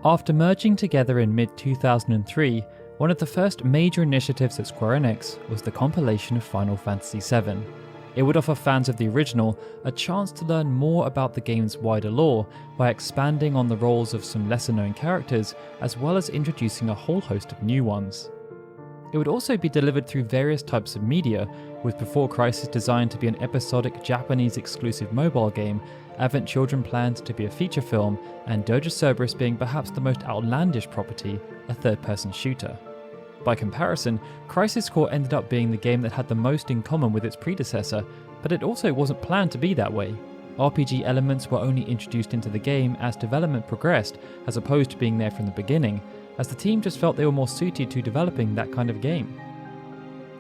After merging together in mid-2003, one of the first major initiatives at Square Enix was the compilation of Final Fantasy VII. It would offer fans of the original a chance to learn more about the game's wider lore by expanding on the roles of some lesser-known characters, as well as introducing a whole host of new ones. It would also be delivered through various types of media, with Before Crisis designed to be an episodic Japanese-exclusive mobile game, Advent Children planned to be a feature film, and Doja Cerberus being perhaps the most outlandish property, a third-person shooter. By comparison, Crisis Core ended up being the game that had the most in common with its predecessor, but it also wasn't planned to be that way. RPG elements were only introduced into the game as development progressed, as opposed to being there from the beginning, as the team just felt they were more suited to developing that kind of game.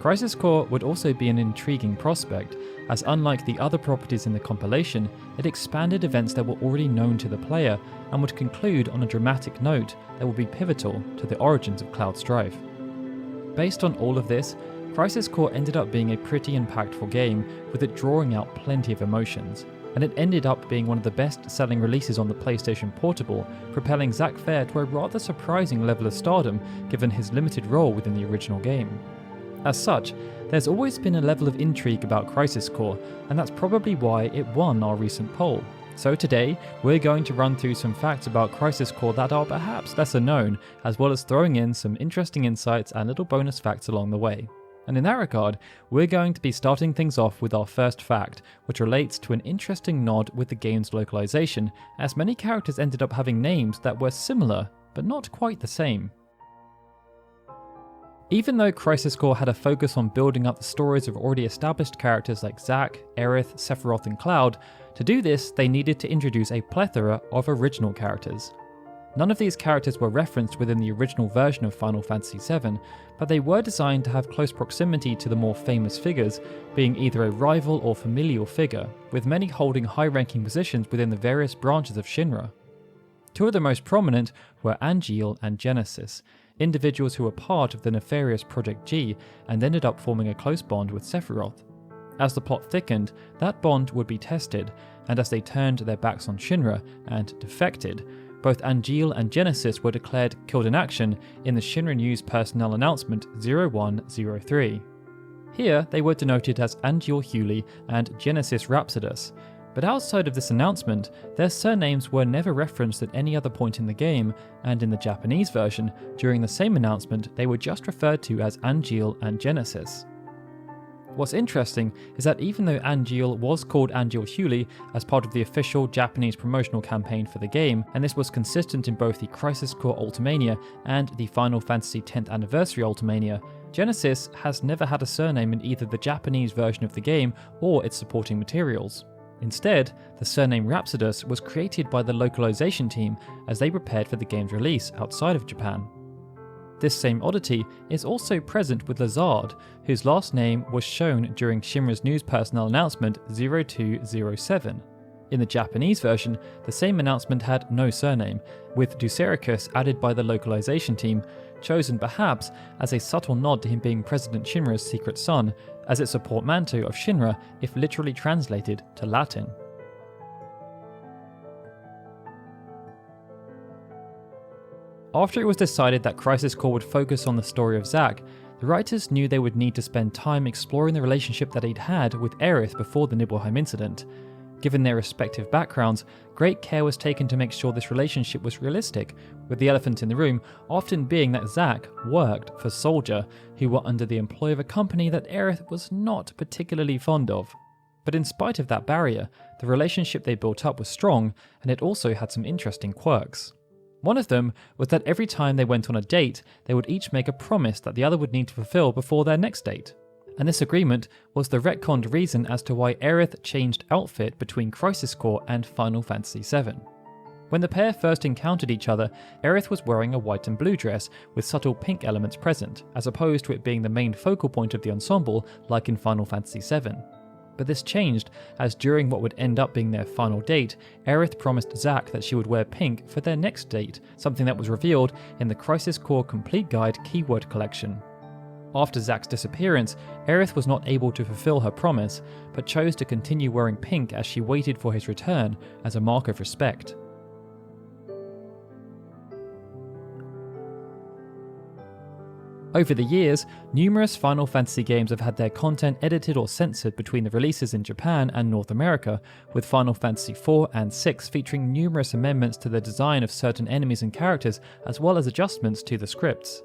Crisis Core would also be an intriguing prospect, as unlike the other properties in the compilation, it expanded events that were already known to the player and would conclude on a dramatic note that would be pivotal to the origins of Cloud Strife. Based on all of this, Crisis Core ended up being a pretty impactful game, with it drawing out plenty of emotions, and it ended up being one of the best-selling releases on the PlayStation Portable, propelling Zack Fair to a rather surprising level of stardom given his limited role within the original game. As such, there's always been a level of intrigue about Crisis Core, and that's probably why it won our recent poll. So today, we're going to run through some facts about Crisis Core that are perhaps lesser known, as well as throwing in some interesting insights and little bonus facts along the way. And in that regard, we're going to be starting things off with our first fact, which relates to an interesting nod with the game's localization, as many characters ended up having names that were similar, but not quite the same. Even though Crisis Core had a focus on building up the stories of already established characters like Zack, Aerith, Sephiroth and Cloud, to do this they needed to introduce a plethora of original characters. None of these characters were referenced within the original version of Final Fantasy VII, but they were designed to have close proximity to the more famous figures, being either a rival or familial figure, with many holding high-ranking positions within the various branches of Shinra. Two of the most prominent were Angeal and Genesis, individuals who were part of the nefarious Project G and ended up forming a close bond with Sephiroth. As the plot thickened, that bond would be tested, and as they turned their backs on Shinra and defected, both Angeal and Genesis were declared killed in action in the Shinra News Personnel Announcement 0103. Here, they were denoted as Angeal Hewley and Genesis Rhapsodus, but outside of this announcement, their surnames were never referenced at any other point in the game, and in the Japanese version, during the same announcement, they were just referred to as Angeal and Genesis. What's interesting is that even though Angeal was called Angeal Hewley as part of the official Japanese promotional campaign for the game, and this was consistent in both the Crisis Core Ultimania and the Final Fantasy X Anniversary Ultimania, Genesis has never had a surname in either the Japanese version of the game or its supporting materials. Instead, the surname Rhapsodus was created by the localization team as they prepared for the game's release outside of Japan. This same oddity is also present with Lazard, whose last name was shown during Shinra's news personnel announcement 0207. In the Japanese version, the same announcement had no surname, with Ducericus added by the localization team, chosen perhaps as a subtle nod to him being President Shinra's secret son, as it's a portmanteau of Shinra if literally translated to Latin. After it was decided that Crisis Core would focus on the story of Zack, the writers knew they would need to spend time exploring the relationship that he'd had with Aerith before the Nibelheim incident. Given their respective backgrounds, great care was taken to make sure this relationship was realistic, with the elephant in the room often being that Zack worked for Soldier, who were under the employ of a company that Aerith was not particularly fond of. But in spite of that barrier, the relationship they built up was strong, and it also had some interesting quirks. One of them was that every time they went on a date, they would each make a promise that the other would need to fulfill before their next date. And this agreement was the retconned reason as to why Aerith changed outfit between Crisis Core and Final Fantasy VII. When the pair first encountered each other, Aerith was wearing a white and blue dress with subtle pink elements present, as opposed to it being the main focal point of the ensemble like in Final Fantasy VII. But this changed, as during what would end up being their final date, Aerith promised Zack that she would wear pink for their next date, something that was revealed in the Crisis Core Complete Guide keyword collection. After Zack's disappearance, Aerith was not able to fulfill her promise, but chose to continue wearing pink as she waited for his return as a mark of respect. Over the years, numerous Final Fantasy games have had their content edited or censored between the releases in Japan and North America, with Final Fantasy IV and VI featuring numerous amendments to the design of certain enemies and characters, as well as adjustments to the scripts.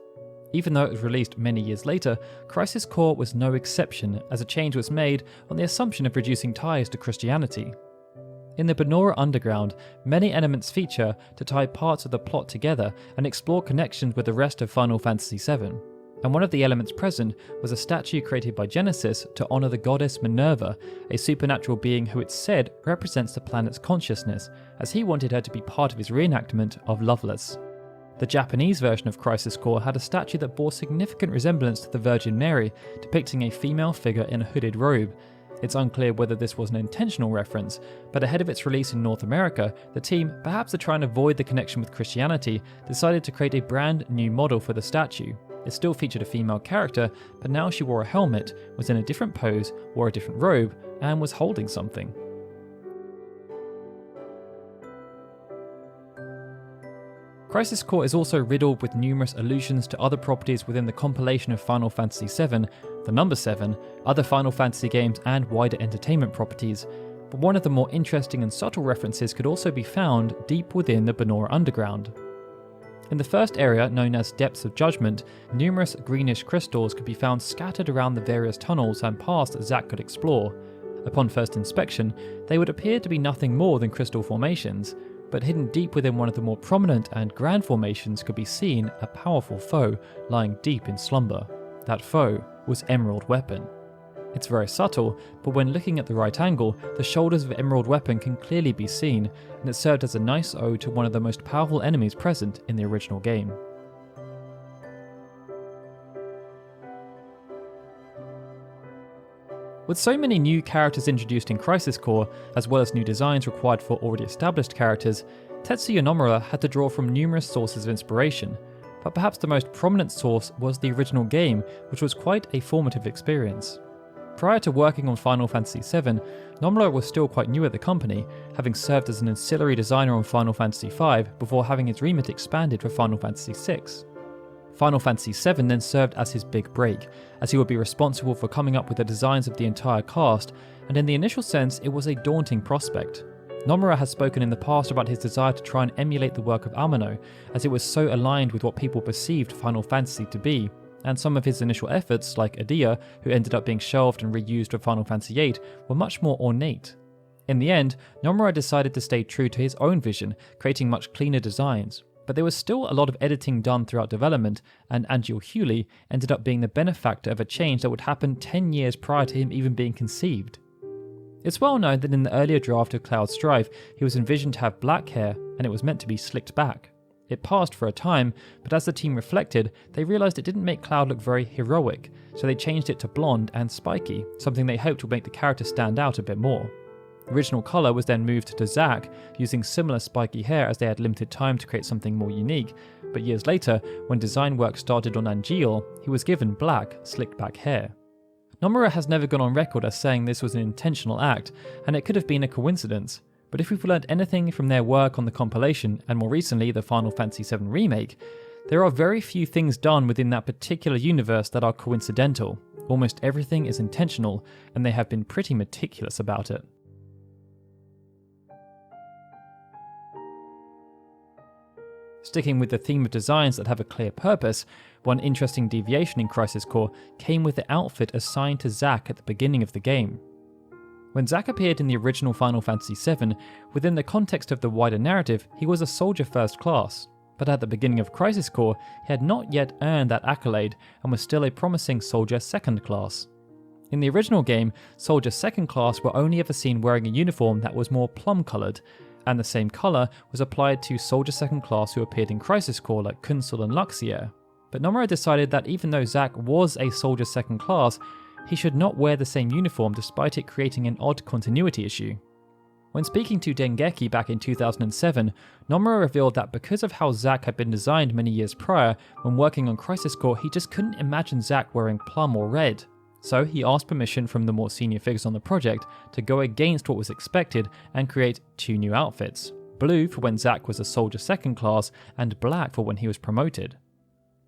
Even though it was released many years later, Crisis Core was no exception, as a change was made on the assumption of reducing ties to Christianity. In the Banora Underground, many elements feature to tie parts of the plot together and explore connections with the rest of Final Fantasy VII. And one of the elements present was a statue created by Genesis to honour the goddess Minerva, a supernatural being who it's said represents the planet's consciousness, as he wanted her to be part of his reenactment of Loveless. The Japanese version of Crisis Core had a statue that bore significant resemblance to the Virgin Mary, depicting a female figure in a hooded robe. It's unclear whether this was an intentional reference, but ahead of its release in North America, the team, perhaps to try and avoid the connection with Christianity, decided to create a brand new model for the statue. It still featured a female character, but now she wore a helmet, was in a different pose, wore a different robe, and was holding something. Crisis Core is also riddled with numerous allusions to other properties within the compilation of Final Fantasy VII, the number 7, other Final Fantasy games and wider entertainment properties, but one of the more interesting and subtle references could also be found deep within the Banora Underground. In the first area, known as Depths of Judgment, numerous greenish crystals could be found scattered around the various tunnels and paths that Zack could explore. Upon first inspection, they would appear to be nothing more than crystal formations, but hidden deep within one of the more prominent and grand formations could be seen a powerful foe lying deep in slumber. That foe was Emerald Weapon. It's very subtle, but when looking at the right angle, the shoulders of Emerald Weapon can clearly be seen, and it served as a nice ode to one of the most powerful enemies present in the original game. With so many new characters introduced in Crisis Core, as well as new designs required for already established characters, Tetsuya Nomura had to draw from numerous sources of inspiration, but perhaps the most prominent source was the original game, which was quite a formative experience. Prior to working on Final Fantasy VII, Nomura was still quite new at the company, having served as an ancillary designer on Final Fantasy V before having his remit expanded for Final Fantasy VI. Final Fantasy VII then served as his big break, as he would be responsible for coming up with the designs of the entire cast, and in the initial sense it was a daunting prospect. Nomura has spoken in the past about his desire to try and emulate the work of Amano, as it was so aligned with what people perceived Final Fantasy to be, and some of his initial efforts, like Edea, who ended up being shelved and reused for Final Fantasy VIII, were much more ornate. In the end, Nomura decided to stay true to his own vision, creating much cleaner designs. But there was still a lot of editing done throughout development, and Angeal Hewley ended up being the benefactor of a change that would happen 10 years prior to him even being conceived. It's well known that in the earlier draft of Cloud Strife, he was envisioned to have black hair, and it was meant to be slicked back. It passed for a time, but as the team reflected, they realised it didn't make Cloud look very heroic, so they changed it to blonde and spiky, something they hoped would make the character stand out a bit more. The original colour was then moved to Zack, using similar spiky hair as they had limited time to create something more unique, but years later, when design work started on Angeal, he was given black, slicked back hair. Nomura has never gone on record as saying this was an intentional act, and it could have been a coincidence, but if we've learned anything from their work on the compilation, and more recently the Final Fantasy VII Remake, there are very few things done within that particular universe that are coincidental. Almost everything is intentional, and they have been pretty meticulous about it. Sticking with the theme of designs that have a clear purpose, one interesting deviation in Crisis Core came with the outfit assigned to Zack at the beginning of the game. When Zack appeared in the original Final Fantasy VII, within the context of the wider narrative, he was a soldier first class, but at the beginning of Crisis Core, he had not yet earned that accolade and was still a promising soldier second class. In the original game, soldier second class were only ever seen wearing a uniform that was more plum-coloured, and the same colour was applied to soldier second class who appeared in Crisis Core like Kunsel and Luxier. But Nomura decided that even though Zack was a soldier second class, he should not wear the same uniform despite it creating an odd continuity issue. When speaking to Dengeki back in 2007, Nomura revealed that because of how Zack had been designed many years prior, when working on Crisis Core, he just couldn't imagine Zack wearing plum or red. So he asked permission from the more senior figures on the project to go against what was expected and create 2 new outfits. Blue for when Zack was a soldier second class, and black for when he was promoted.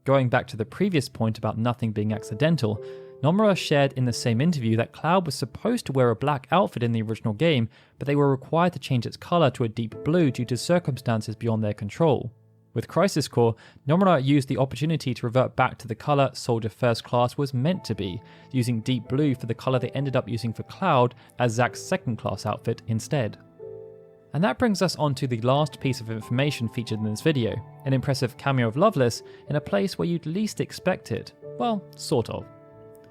Going back to the previous point about nothing being accidental, Nomura shared in the same interview that Cloud was supposed to wear a black outfit in the original game, but they were required to change its colour to a deep blue due to circumstances beyond their control. With Crisis Core, Nomura used the opportunity to revert back to the colour Soldier First Class was meant to be, using deep blue for the colour they ended up using for Cloud as Zack's second class outfit instead. And that brings us on to the last piece of information featured in this video, an impressive cameo of Loveless in a place where you'd least expect it. Well, sort of.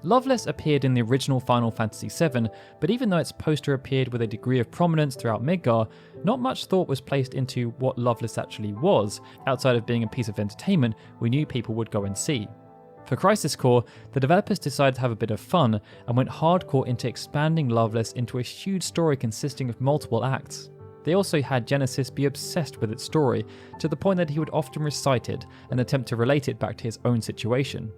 Loveless appeared in the original Final Fantasy VII, but even though its poster appeared with a degree of prominence throughout Midgar, not much thought was placed into what Loveless actually was, outside of being a piece of entertainment we knew people would go and see. For Crisis Core, the developers decided to have a bit of fun and went hardcore into expanding Loveless into a huge story consisting of multiple acts. They also had Genesis be obsessed with its story, to the point that he would often recite it and attempt to relate it back to his own situation.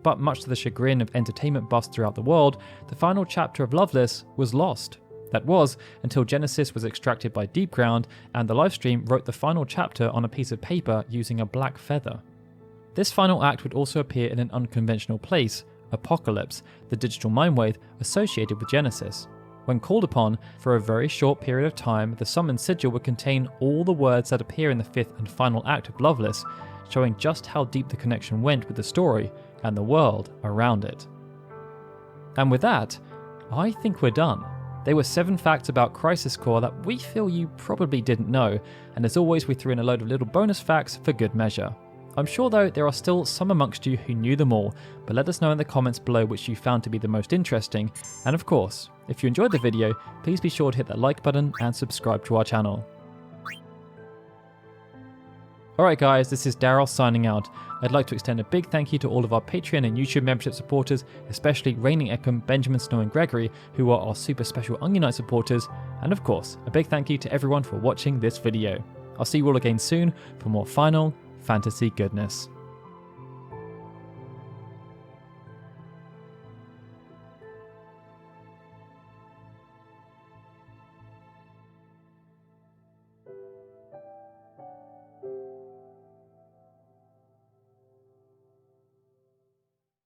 But much to the chagrin of entertainment buffs throughout the world, the final chapter of Loveless was lost. That was, until Genesis was extracted by Deepground and the livestream wrote the final chapter on a piece of paper using a black feather. This final act would also appear in an unconventional place, Apocalypse, the digital mindwave associated with Genesis. When called upon, for a very short period of time, the summoned sigil would contain all the words that appear in the 5th and final act of Loveless, showing just how deep the connection went with the story and the world around it. And with that, I think we're done. They were 7 facts about Crisis Core that we feel you probably didn't know, and as always we threw in a load of little bonus facts for good measure. I'm sure though there are still some amongst you who knew them all, but let us know in the comments below which you found to be the most interesting, and of course, if you enjoyed the video, please be sure to hit that like button and subscribe to our channel. Alright guys, this is Daryl signing out. I'd like to extend a big thank you to all of our Patreon and YouTube membership supporters, especially Raining Eckham, Benjamin Snow and Gregory, who are our super special Onion Knight supporters, and of course, a big thank you to everyone for watching this video. I'll see you all again soon for more Final Fantasy goodness.